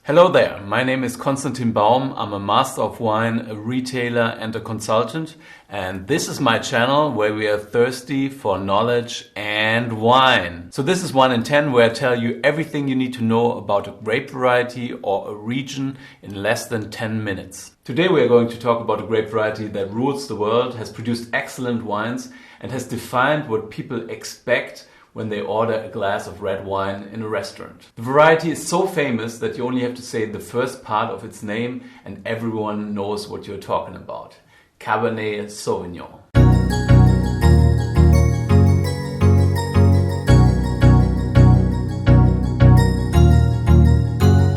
Hello there, my name is Konstantin Baum. I'm a master of wine, a retailer and a consultant, and this is my channel where we are thirsty for knowledge and wine. So this is 1 in 10 where I tell you everything you need to know about a grape variety or a region in less than 10 minutes. Today we are going to talk about a grape variety that rules the world, has produced excellent wines and has defined what people expect when they order a glass of red wine in a restaurant. The variety is so famous that you only have to say the first part of its name and everyone knows what you're talking about. Cabernet Sauvignon.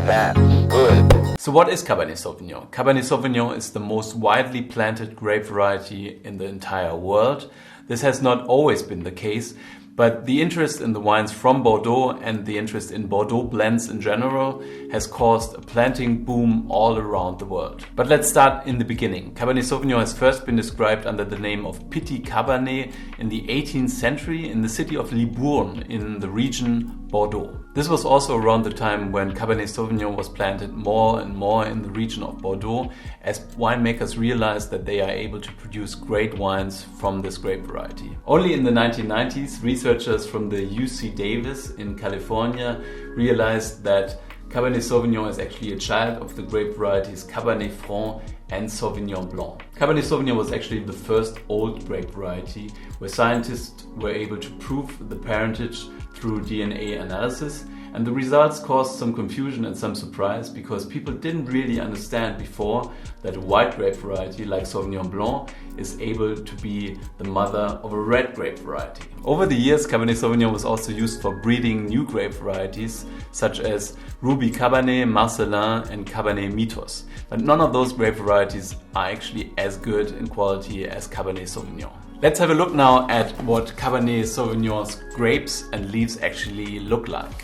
That's good. So what is Cabernet Sauvignon? Cabernet Sauvignon is the most widely planted grape variety in the entire world. This has not always been the case, but the interest in the wines from Bordeaux and the interest in Bordeaux blends in general has caused a planting boom all around the world. But let's start in the beginning. Cabernet Sauvignon has first been described under the name of Petit Cabernet in the 18th century in the city of Libourne in the region Bordeaux. This was also around the time when Cabernet Sauvignon was planted more and more in the region of Bordeaux as winemakers realized that they are able to produce great wines from this grape variety. Only in the 1990s, researchers from the UC Davis in California realized that Cabernet Sauvignon is actually a child of the grape varieties Cabernet Franc and Sauvignon Blanc. Cabernet Sauvignon was actually the first old grape variety where scientists were able to prove the parentage through DNA analysis, and the results caused some confusion and some surprise because people didn't really understand before that a white grape variety like Sauvignon Blanc is able to be the mother of a red grape variety. Over the years, Cabernet Sauvignon was also used for breeding new grape varieties such as Ruby Cabernet, Marcelin and Cabernet Mythos. But none of those grape varieties are actually as good in quality as Cabernet Sauvignon. Let's have a look now at what Cabernet Sauvignon's grapes and leaves actually look like.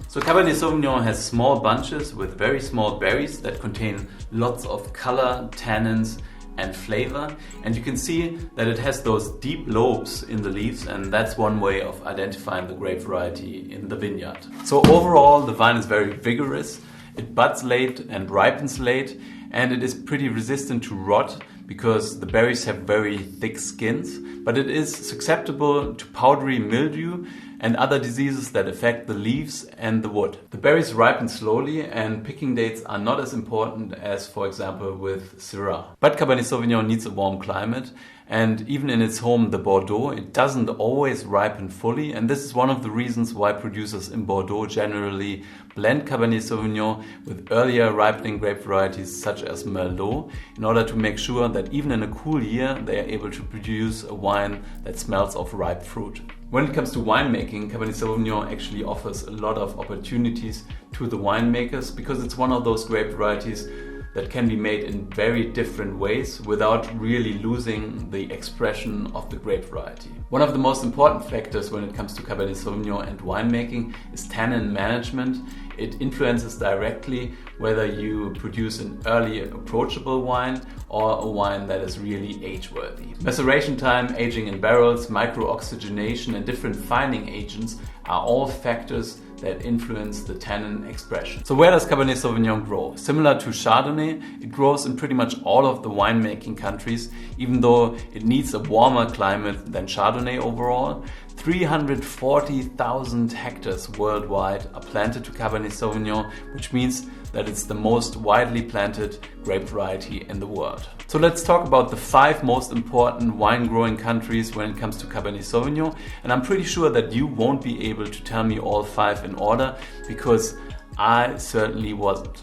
So Cabernet Sauvignon has small bunches with very small berries that contain lots of color, tannins and flavor, and you can see that it has those deep lobes in the leaves, and that's one way of identifying the grape variety in the vineyard. So overall the vine is very vigorous, it buds late and ripens late, and it is pretty resistant to rot because the berries have very thick skins, but it is susceptible to powdery mildew and other diseases that affect the leaves and the wood. The berries ripen slowly and picking dates are not as important as, for example, with Syrah. But Cabernet Sauvignon needs a warm climate, and even in its home, the Bordeaux, it doesn't always ripen fully, and this is one of the reasons why producers in Bordeaux generally blend Cabernet Sauvignon with earlier ripening grape varieties such as Merlot in order to make sure that even in a cool year they are able to produce a wine that smells of ripe fruit. When it comes to winemaking, Cabernet Sauvignon actually offers a lot of opportunities to the winemakers because it's one of those grape varieties that can be made in very different ways without really losing the expression of the grape variety. One of the most important factors when it comes to Cabernet Sauvignon and winemaking is tannin management. It influences directly whether you produce an early approachable wine or a wine that is really age-worthy. Maceration time, aging in barrels, micro-oxygenation and different fining agents are all factors that influence the tannin expression. So where does Cabernet Sauvignon grow? Similar to Chardonnay, it grows in pretty much all of the winemaking countries, even though it needs a warmer climate than Chardonnay overall. 340,000 hectares worldwide are planted to Cabernet Sauvignon, which means that it's the most widely planted grape variety in the world. So let's talk about the 5 most important wine growing countries when it comes to Cabernet Sauvignon, and I'm pretty sure that you won't be able to tell me all 5 in order because I certainly wasn't.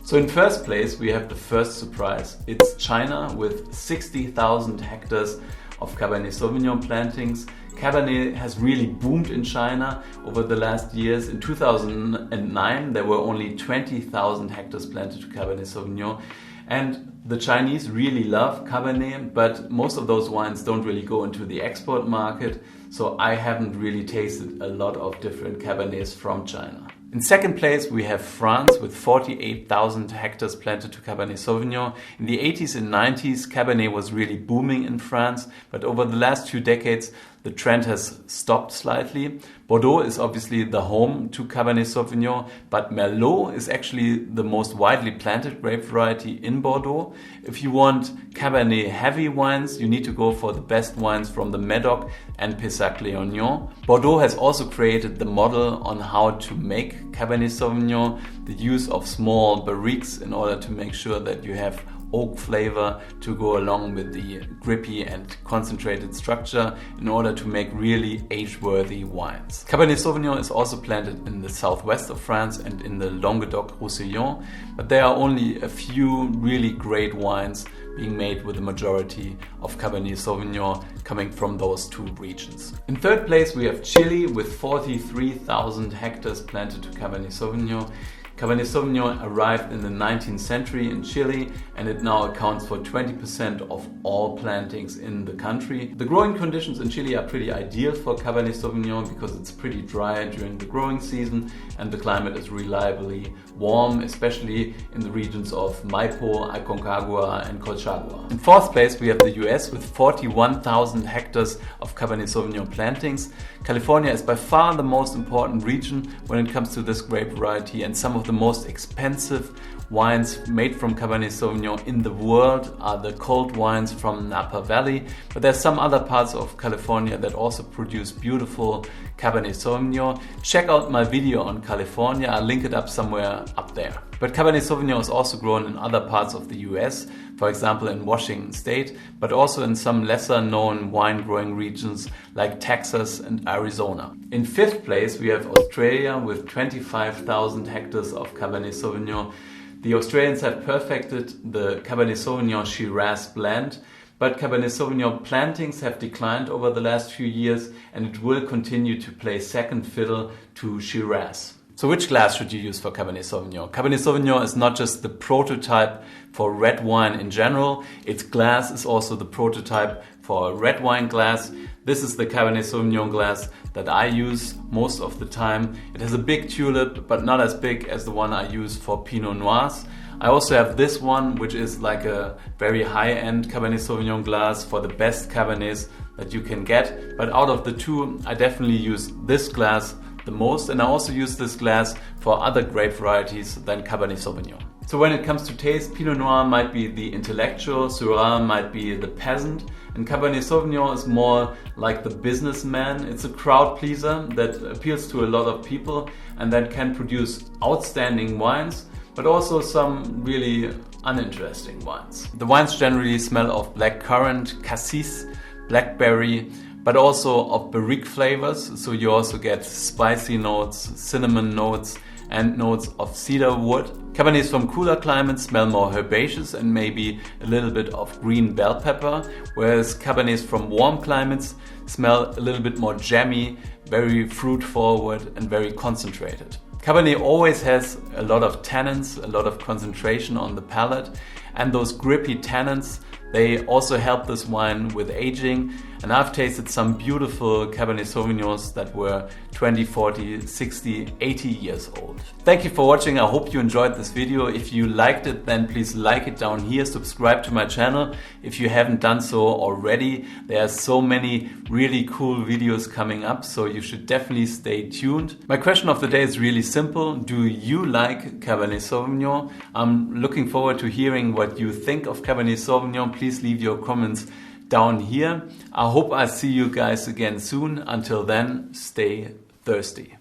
So in first place we have the first surprise. It's China with 60,000 hectares of Cabernet Sauvignon plantings. Cabernet has really boomed in China over the last years. In 2009 there were only 20,000 hectares planted to Cabernet Sauvignon, and the Chinese really love Cabernet, but most of those wines don't really go into the export market, so I haven't really tasted a lot of different Cabernets from China. In second place, we have France with 48,000 hectares planted to Cabernet Sauvignon. In the 80s and 90s, Cabernet was really booming in France, but over the last 2 decades, the trend has stopped slightly. Bordeaux is obviously the home to Cabernet Sauvignon, but Merlot is actually the most widely planted grape variety in Bordeaux. If you want Cabernet heavy wines, you need to go for the best wines from the Médoc and Pessac-Léognan. Bordeaux has also created the model on how to make Cabernet Sauvignon, the use of small barriques in order to make sure that you have oak flavor to go along with the grippy and concentrated structure in order to make really age-worthy wines. Cabernet Sauvignon is also planted in the southwest of France and in the Languedoc-Roussillon, but there are only a few really great wines being made with the majority of Cabernet Sauvignon coming from those two regions. In third place we have Chile with 43,000 hectares planted to Cabernet Sauvignon. Cabernet Sauvignon arrived in the 19th century in Chile and it now accounts for 20% of all plantings in the country. The growing conditions in Chile are pretty ideal for Cabernet Sauvignon because it's pretty dry during the growing season and the climate is reliably warm, especially in the regions of Maipo, Aconcagua and Colchagua. In fourth place we have the US with 41,000 hectares of Cabernet Sauvignon plantings. California is by far the most important region when it comes to this grape variety, and some of the most expensive wines made from Cabernet Sauvignon in the world are the cold wines from Napa Valley, but there's some other parts of California that also produce beautiful Cabernet Sauvignon. Check out my video on California, I'll link it up somewhere up there. But Cabernet Sauvignon is also grown in other parts of the US, for example in Washington State, but also in some lesser known wine growing regions like Texas and Arizona. In fifth place we have Australia with 25,000 hectares of Cabernet Sauvignon. The Australians have perfected the Cabernet Sauvignon Shiraz blend, but Cabernet Sauvignon plantings have declined over the last few years and it will continue to play second fiddle to Shiraz. So which glass should you use for Cabernet Sauvignon? Cabernet Sauvignon is not just the prototype for red wine in general, its glass is also the prototype for a red wine glass. This is the Cabernet Sauvignon glass that I use most of the time. It has a big tulip, but not as big as the one I use for Pinot Noirs. I also have this one, which is like a very high-end Cabernet Sauvignon glass for the best Cabernets that you can get. But out of the two, I definitely use this glass the most, and I also use this glass for other grape varieties than Cabernet Sauvignon. So when it comes to taste, Pinot Noir might be the intellectual, Syrah might be the peasant, and Cabernet Sauvignon is more like the businessman. It's a crowd pleaser that appeals to a lot of people and that can produce outstanding wines, but also some really uninteresting wines. The wines generally smell of blackcurrant, cassis, blackberry, but also of barrique flavors, so you also get spicy notes, cinnamon notes, and notes of cedar wood. Cabernets from cooler climates smell more herbaceous and maybe a little bit of green bell pepper, whereas Cabernets from warm climates smell a little bit more jammy, very fruit forward and very concentrated. Cabernet always has a lot of tannins, a lot of concentration on the palate, and those grippy tannins, they also help this wine with aging. And I've tasted some beautiful Cabernet Sauvignons that were 20, 40, 60, 80 years old. Thank you for watching. I hope you enjoyed this video. If you liked it, then please like it down here. Subscribe to my channel if you haven't done so already. There are so many really cool videos coming up, so you should definitely stay tuned. My question of the day is really simple. Do you like Cabernet Sauvignon? I'm looking forward to hearing what you think of Cabernet Sauvignon. Please leave your comments down here. I hope I see you guys again soon. Until then, stay thirsty.